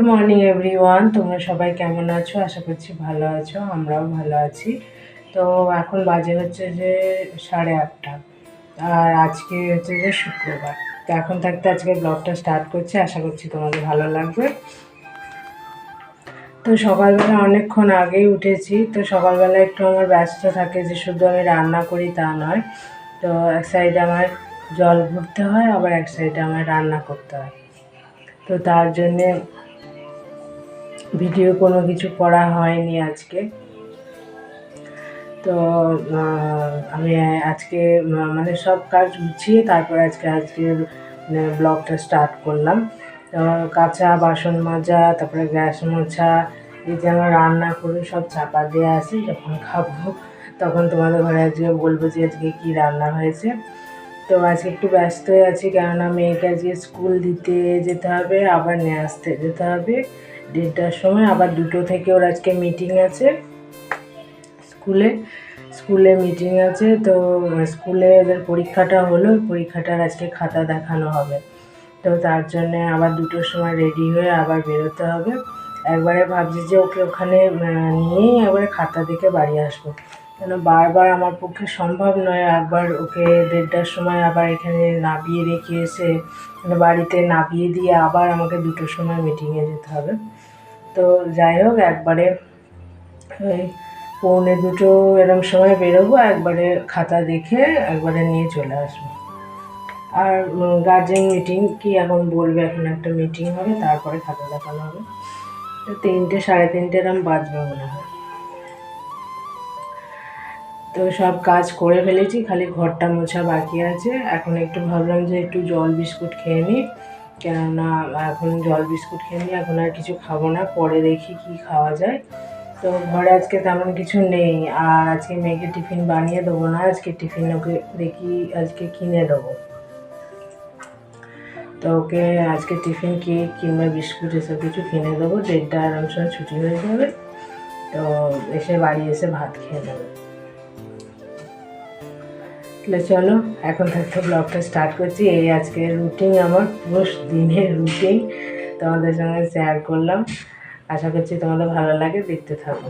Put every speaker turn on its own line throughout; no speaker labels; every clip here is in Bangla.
মর্নিং এভরিওয়ান, তোমরা সবাই কেমন আছো? আশা করছি ভালো আছো, আমরাও ভালো আছি। তো এখন বাজে হচ্ছে যে 8:30, আর আজকে হচ্ছে যে শুক্রবার। তো এখন থাকতে আজকে ব্লগটা স্টার্ট করছি, আশা করছি তোমাদের ভালো লাগবে। তো সকালবেলা অনেকক্ষণ আগেই উঠেছি। তো সকালবেলা একটু আমার ব্যস্ত থাকে, যে শুধু আমি রান্না করি তা নয়। তো এক সাইডে আমার জল ভরতে হয়, আবার এক সাইডে আমার রান্না করতে হয়। তো তার জন্যে ভিডিও কোনো কিছু করা হয়নি আজকে। তো আমি আজকে মানে সব কাজ গুছিয়ে তারপর আজকে ব্লগটা স্টার্ট করলাম। তো কাঁচা বাসন মাজা, তারপরে গ্যাস মোছা, এই যে আমার রান্না করে সব চাপা দিয়ে আসি। যখন খাবো তখন তোমাদের ঘরে আজকে বলবো যে আজকে কী রান্না হয়েছে। তো আজকে একটু ব্যস্তই আছি, কেননা মেয়েকে আজকে স্কুল দিতে যেতে হবে, আবার নিয়ে আসতে যেতে হবে 1:30টার সময়। আবার 2টো থেকে ওর আজকে মিটিং আছে, স্কুলে মিটিং আছে। তো স্কুলে ওদের পরীক্ষাটা হলো, পরীক্ষাটার আজকে খাতা দেখানো হবে। তো তার জন্যে আবার 2টোর সময় রেডি হয়ে আবার বেরোতে হবে। একবারে ভাবছি যে ওকে ওখানে নিয়েই একবারে খাতা দেখে বাড়ি আসবো, কেন বারবার আমার পক্ষে সম্ভব নয়। একবার ওকে 1:30টার সময় আবার এখানে নামিয়ে রেখে এসে বাড়িতে নামিয়ে দিয়ে আবার আমাকে 2টোর সময় মিটিংয়ে যেতে হবে। তো যাই হোক, একবারে ওই 1:45 এরকম সময় বেরোবো, একবারে খাতা দেখে একবারে নিয়ে চলে আসবো। আর গার্জেন মিটিং কি এখন বলবে, এখন একটা মিটিং হবে, তারপরে খাতা দেখানো হবে। তো 3টে 3:30 এরকম বাজবে মনে হয়। তো সব কাজ করে ফেলেছি, খালি ঘরটা মোছা বাকি আছে। এখন একটু ভাবলাম যে একটু জল বিস্কুট খেয়ে নিই, কেননা এখন জল বিস্কুট খেয়ে নিই, এখন আর কিছু খাবো না, পরে দেখি কি খাওয়া যায়। তো ঘরে আজকে তেমন কিছু নেই, আর আজকে মেয়েকে টিফিন বানিয়ে দেবো না, আজকে টিফিন ওকে দেখি আজকে কিনে দেবো। তো ওকে আজকে টিফিন কেক কিংবা বিস্কুট এসব কিছু কিনে দেবো। 1:30 আরাম সময় ছুটি হয়ে যাবে, তো এসে বাড়ি এসে ভাত খেয়ে নেবে। তাহলে চলো এখন থাকতে ব্লগটা স্টার্ট করছি। এই আজকে রুটিন, আমার পুরো দিনের রুটিন তোমাদের সঙ্গে শেয়ার করলাম। আশা করছি তোমাদের ভালো লাগে, দেখতে থাকো।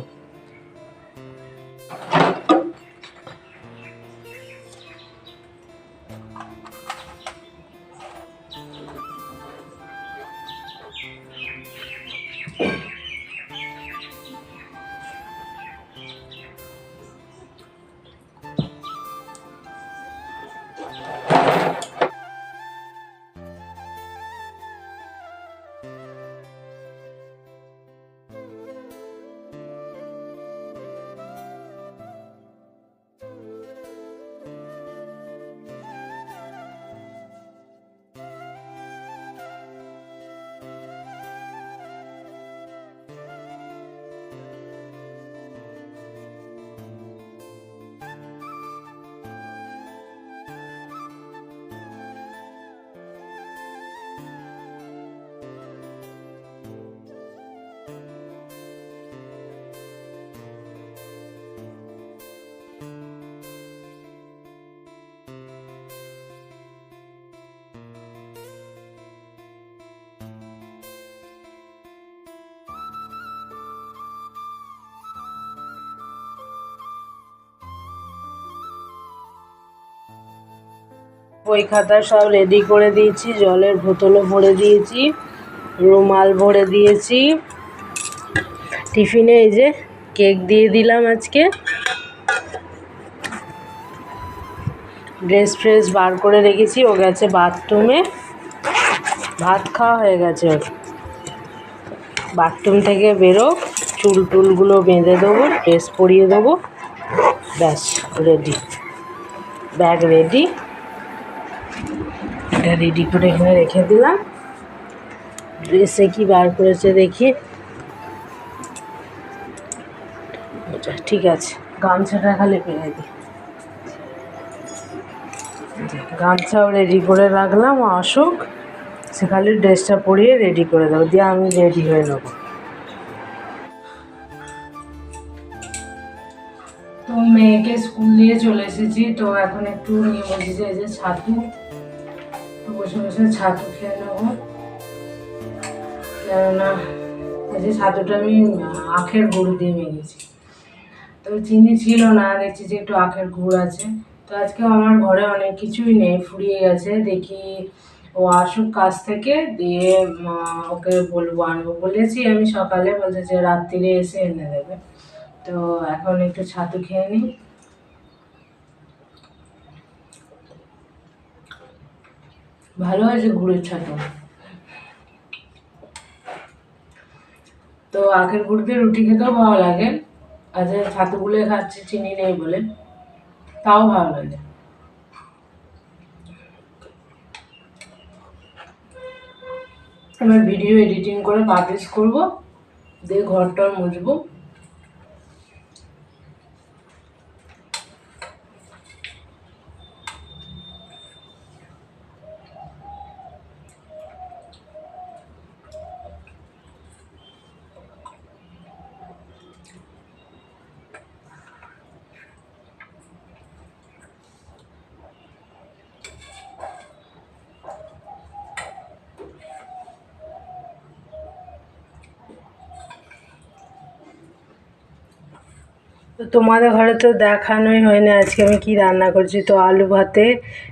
বই খাতা সব রেডি করে দিয়েছি, জলের বোতলও ভরে দিয়েছি, রুমাল ভরে দিয়েছি। টিফিনে এই যে কেক দিয়ে দিলাম আজকে। ড্রেস ফ্রেস বার করে রেখেছি, ও গেছে বাথরুমে, ভাত খাওয়া হয়ে গেছে ওর। বাথরুম থেকে বেরো, চুল টুলগুলো বেঁধে দেবো, ড্রেস পরিয়ে দেবো, ব্যাস রেডি, ব্যাগ রেডি। এটা রেডি করে এখানে রেখে দিলাম। ড্রেসে কি বার করেছে দেখি, ঠিক আছে, গামছাটা খালি পেরে দিই। গামছাও রেডি করে রাখলাম, আসুক, সে খালি ড্রেসটা পরিয়ে রেডি করে দেবো, দিয়ে আমি রেডি হয়ে নেবো। তো মেয়েকে স্কুল দিয়ে চলে এসেছি, তো এখন একটু নিয়ে বসেছি এই যে ছাতু, বসে বসে ছাতু খেয়ে নেবো, কেননা এই যে ছাতুটা আমি আখের গুড় দিয়ে মেখেছি। তো চিনি ছিল না, দেখছি যে একটু আখের গুড় আছে। তো আজকে আমার ঘরে অনেক কিছুই নেই, ফুরিয়ে গেছে। দেখি ও আসুক কাজ থেকে, দিয়ে ওকে বলবো আনবো। বলেছি আমি সকালে, বলছে যে রাত্রিরে এসে এনে দেবে। তো এখন একটু ছাতু খেয়ে নিই। ভালো হয়েছে গুড়ের ছাতু। তো আখের গুড় দিয়ে রুটি খেতেও ভালো লাগে। আজকে ছাতুগুলো খাচ্ছি চিনি নেই বলে, তাও ভালো লাগে। আমি ভিডিও এডিটিং করে পাবলিশ করব, দিয়ে ঘরটা মুছবো। তো তোমাদের ঘরে তো দেখানোই হয়নি আজকে আমি কি রান্না করছি। তো আলু ভাতে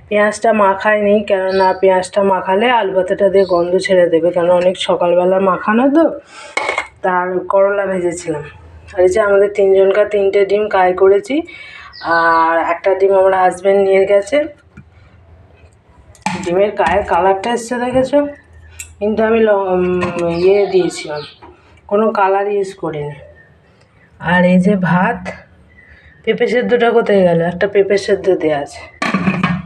পেঁয়াজটা মাখাইনি, কেননা পেঁয়াজটা মাখালে আলু ভাতেটা দিয়ে গন্ধ ছেড়ে দেবে, কেন অনেক সকালবেলা মাখানো তো। তার করলা ভেজেছিলাম। আর এই যে আমাদের তিনজনকার 3টে ডিম কাই করেছি, আর একটা ডিম আমার হাজব্যান্ড নিয়ে গেছে। ডিমের গায়ের কালারটা এসছে দেখেছো, কিন্তু আমি ইয়ে দিয়েছিলাম, কোনো কালার ইউজ করিনি। আর এই যে ভাত, পেঁপে সেদ্ধটা কোথায় গেল, একটা পেঁপে সেদ্ধ দেওয়া আছে।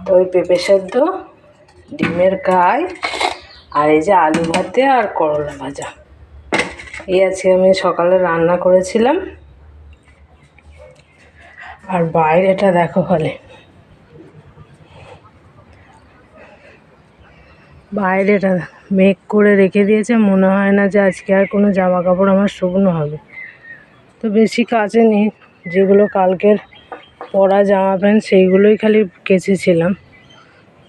তো ওই পেঁপে সেদ্ধ, ডিমের গায়ে, আর এই যে আলু ভাতে আর করলা ভাজা, এই আজকে আমি সকালে রান্না করেছিলাম। আর বাইরেটা দেখো হলে, বাইরেটা মেঘ করে রেখে দিয়েছে, মনে হয় না যে আজকে আর কোনো জামা কাপড় আমার শুকনো হবে। তো বেশি কাচে নেই, যেগুলো কালকের পরা জামা প্যান্ট সেইগুলোই খালি কেচেছিলাম।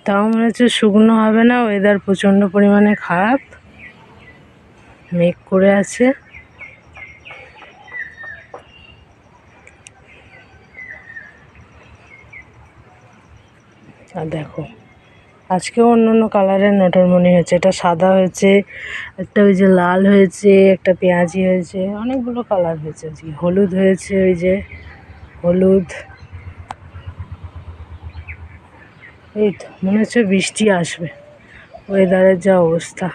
তাও মনে হচ্ছে শুকনো হবে না, ওয়েদার প্রচণ্ড পরিমাণে খারাপ, মেঘ করে আছে। আর দেখো আজকেও অন্য অন্য কালারের নটরমণি হয়েছে, এটা সাদা হয়েছে, একটা ওই যে লাল হয়েছে, একটা পেঁয়াজি হয়েছে, অনেকগুলো কালার হয়েছে। আজকে হলুদ হয়েছে, ওই যে হলুদ। এই তো মনে হচ্ছে বৃষ্টি আসবে, ওয়েদারের যা অবস্থা।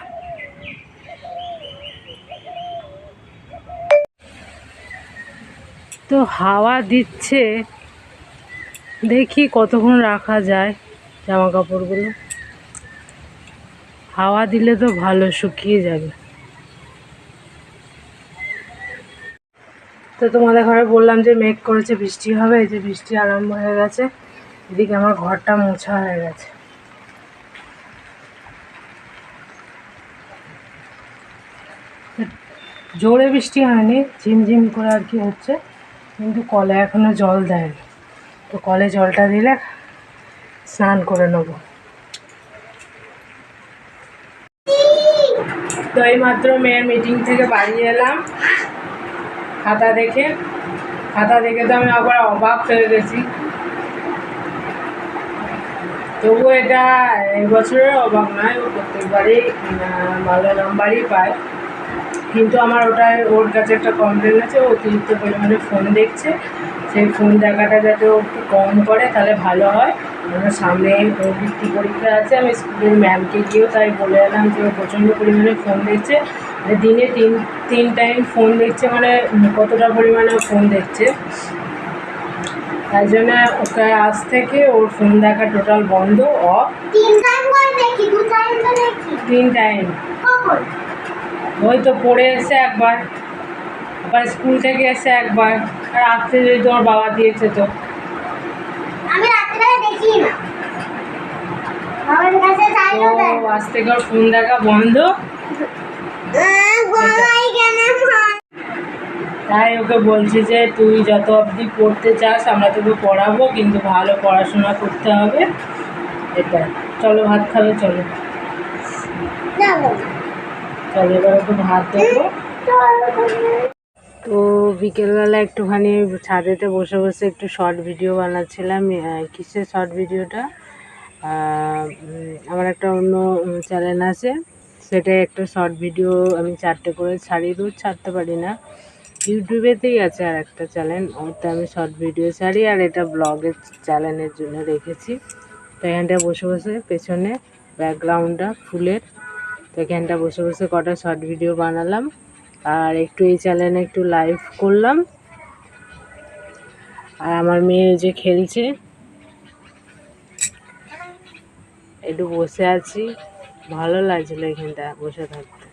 তো হাওয়া দিচ্ছে, দেখি কতক্ষণ রাখা যায় জামা কাপড়গুলো। হাওয়া দিলে তো ভালো, শুকিয়ে যাবে। তো তোমাদের ঘরে বললাম যে মেঘ করেছে, বৃষ্টি হবে। এই যে বৃষ্টি আরম্ভ হয়ে গেছে, এদিকে আমার ঘরটা মোছা হয়ে গেছে। জোরে বৃষ্টি হয়নি, ঝিমঝিম করে আর কি হচ্ছে, কিন্তু কলে এখনো জল দেয়নি। তো কলে জলটা দিলে স্নান করে নেব। তো এইমাত্র মেয়ের মিটিং থেকে বাড়ি এলাম, খাতা দেখে তো আমি আবার অবাক হয়ে গেছি। তবু এটা এবছরের অবাক নয়, ও প্রত্যেকবারই ভালো নাম্বারই পায়। কিন্তু আমার ওর কাছে একটা কমপ্লেন আছে, ও অতিরিক্ত পরিমাণে ফোন দেখছে। সেই ফোন দেখাটা যাতে ও একটু কম করে তাহলে ভালো হয়। আমার সামনে বৃত্তি পরীক্ষা আছে, আমি স্কুলের ম্যামকে গিয়েও তাই বলে এলাম যে ও প্রচণ্ড পরিমাণে ফোন দেখছে। দিনে তিন টাইম ফোন দেখছে, মানে কতটা পরিমাণে ফোন দেখছে। তাই জন্য ওকে আজ থেকে ওর ফোন দেখা টোটাল বন্ধ, অফ। 3 টাইম ওই তো পড়ে এসে একবার, আবার স্কুল থেকে এসে একবার, আর রাত্রে যদি তোমার বাবা দিয়েছে। তো আমি রাত্রে দেখি না, আজ থেকে ওর ফোন দেখা বন্ধ। তাই ওকে বলছি যে তুই যত অবধি পড়তে চাস আমরা তোকে পড়াবো, কিন্তু ভালো পড়াশোনা করতে হবে। এটা চলো ভাত খাবে, চলো চলো এবার ওকে ভাত দেবো। তো বিকেলবেলা একটুখানি ছাদেতে বসে বসে একটু শর্ট ভিডিও বানাচ্ছিলাম। কিসের শর্ট ভিডিওটা, আমার একটা অন্য চ্যানেল আছে, সেটাই একটা শর্ট ভিডিও আমি 4টে করে ছাড়ি, রোজ ছাড়তে পারি না। ইউটিউবেতেই আছে আর একটা চ্যানেল, ওতে আমি শর্ট ভিডিও ছাড়ি, আর এটা ব্লগের চ্যানেলের জন্য রেখেছি। তো এখানটায় বসে বসে পেছনে ব্যাকগ্রাউন্ডটা ফুলের, তো এখানটা বসে বসে কটা শর্ট ভিডিও বানালাম, আর একটু এই চ্যানেলে একটু লাইভ করলাম। আর আমার মেয়ে যে খেলছে, একটু বসে আছি, ভালো লাগছিলো এখানটা বসে থাকতে।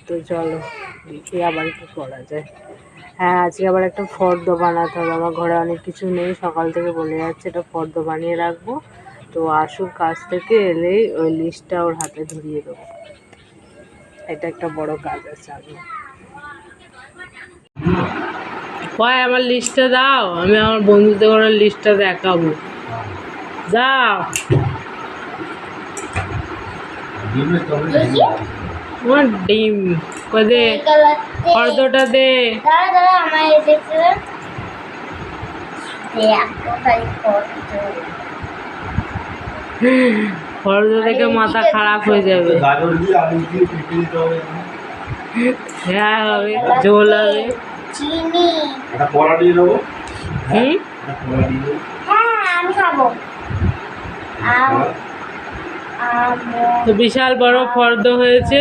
তো চলো দেখি আবার কি করা যায়। হ্যাঁ, আজকে আবার একটা ফর্দ বানাতে হবে, আমার ঘরে অনেক কিছু নেই, সকাল থেকে বলে যাচ্ছে এটা ফর্দ বানিয়ে রাখবো। তো আসুক কাজ থেকে, এলেই ওই লিস্টটা ওর হাতে ধরিয়ে দেবো, এটা একটা বড় কাজ আছে। আমি কয় আমার লিস্টটা দাও, আমি আমার বন্ধুদের ঘরের লিস্টটা দেখাবো, দাও আমার ডিম কদে ফর্দটা দে। ফর্দ দেখে মাথা খারাপ হয়ে যাবে। হ্যাঁ হবে, ঝোল হবে। তো বিশাল বড় ফর্দ হয়েছে।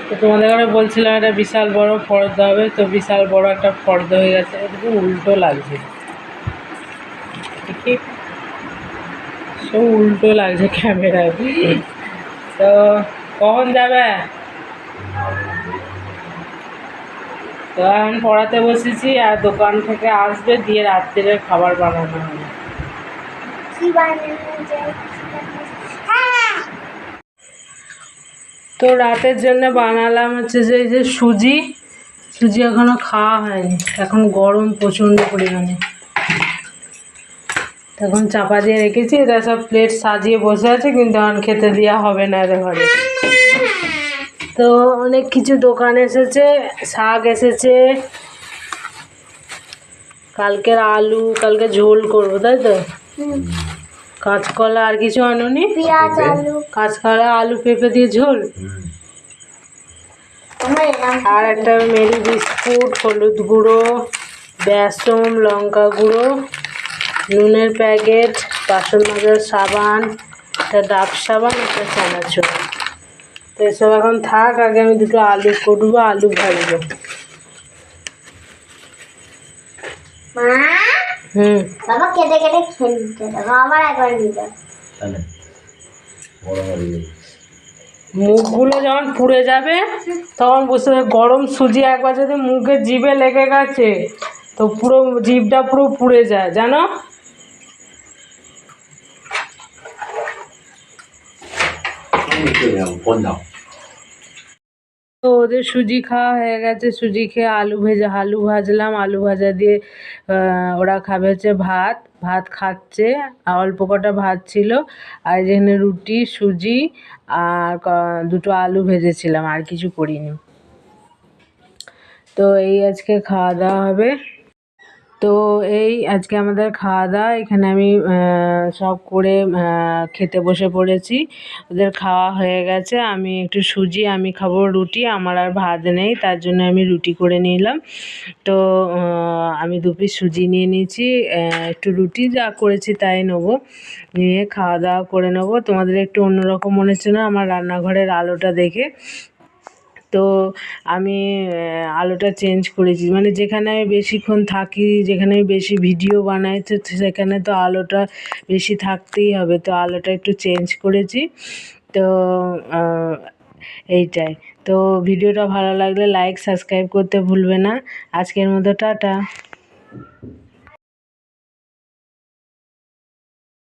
তো তোমাদের ঘরে বলছিলাম এটা বিশাল বড় ফর্দ হবে, তো বিশাল বড় একটা ফর্দ হয়ে গেছে। একটু উল্টো লাগছে, ঠিক সব উল্টো লাগছে ক্যামেরায়। তো কখন যাবে? তো এখন পড়াতে বসেছি, আর দোকান থেকে আসবে, দিয়ে রাত্রিরের খাবার বানানো হবে। তো রাতের জন্য বানালাম হচ্ছে যে এই যে সুজি এখনো খাওয়া হয়নি, এখন গরম প্রচণ্ড পরিমাণে, তখন চাপা দিয়ে রেখেছি। এরা সব প্লেট সাজিয়ে বসে আছে, কিন্তু এখন খেতে দেওয়া হবে না এদের ঘরে। তো অনেক কিছু দোকান এসেছে, শাক এসেছে, কালকের আলু, কালকে ঝোল করবো, তাই তো। কাঁচকলা, আর কিছু আনুনি? কাঁচকলা, আলু, পেঁপে দিয়ে ঝোল, আর একটা মেরি বিস্কুট, হলুদ গুঁড়ো, বেসন, লঙ্কা গুঁড়ো, নুনের প্যাকেট, বাসন মাজার সাবান, একটা ডাব সাবান, একটা চানাচুর। তো এসব এখন থাক, আগে আমি দুটো আলু করবো, আলু ভাজবো। বাবা কেটে কেটে খেলতে দেবো, আবার একবার নিতে মুখগুলো যখন পুড়ে যাবে তখন বুঝতে হবে, গরম সুজি একবার যদি মুখে জিভে লেগে গেছে তো পুরো জিভটা পুরো পুড়ে যায়, জানো। তো ওদের সুজি খাওয়া হয়ে গেছে, সুজি খেয়ে আলু ভাজলাম, আলু ভাজা দিয়ে ওরা খাবে হচ্ছে ভাত খাচ্ছে, অল্প কটা ভাত ছিল, আর যেখানে রুটি, সুজি, আর দুটো আলু ভেজেছিলাম, আর কিছু করিনি। তো এই আজকে খাওয়া দাওয়া হবে। তো এই আজকে আমাদের খাওয়া দাওয়া, এখানে আমি সব করে খেতে বসে পড়েছি, ওদের খাওয়া হয়ে গেছে। আমি একটু সুজি, আমি খাবো রুটি, আমার আর ভাত নেই, তার জন্য আমি রুটি করে নিলাম। তো আমি 2 পিস সুজি নিয়ে নিয়েছি, একটু রুটি যা করেছি তাই নেবো, নিয়ে খাওয়া দাওয়া করে নেবো। তোমাদের একটু অন্যরকম মনে হচ্ছে না আমার রান্নাঘরের আলোটা দেখে? তো আমি আলোটা চেঞ্জ করেছি, মানে যেখানে আমি বেশিক্ষণ থাকি, যেখানে আমি বেশি ভিডিও বানাই, তো সেখানে তো আলোটা বেশি থাকতেই হবে, তো আলোটা একটু চেঞ্জ করেছি। তো এইটাই। তো ভিডিওটা ভালো লাগলে লাইক, সাবস্ক্রাইব করতে ভুলবে না। আজকের মতো টাটা।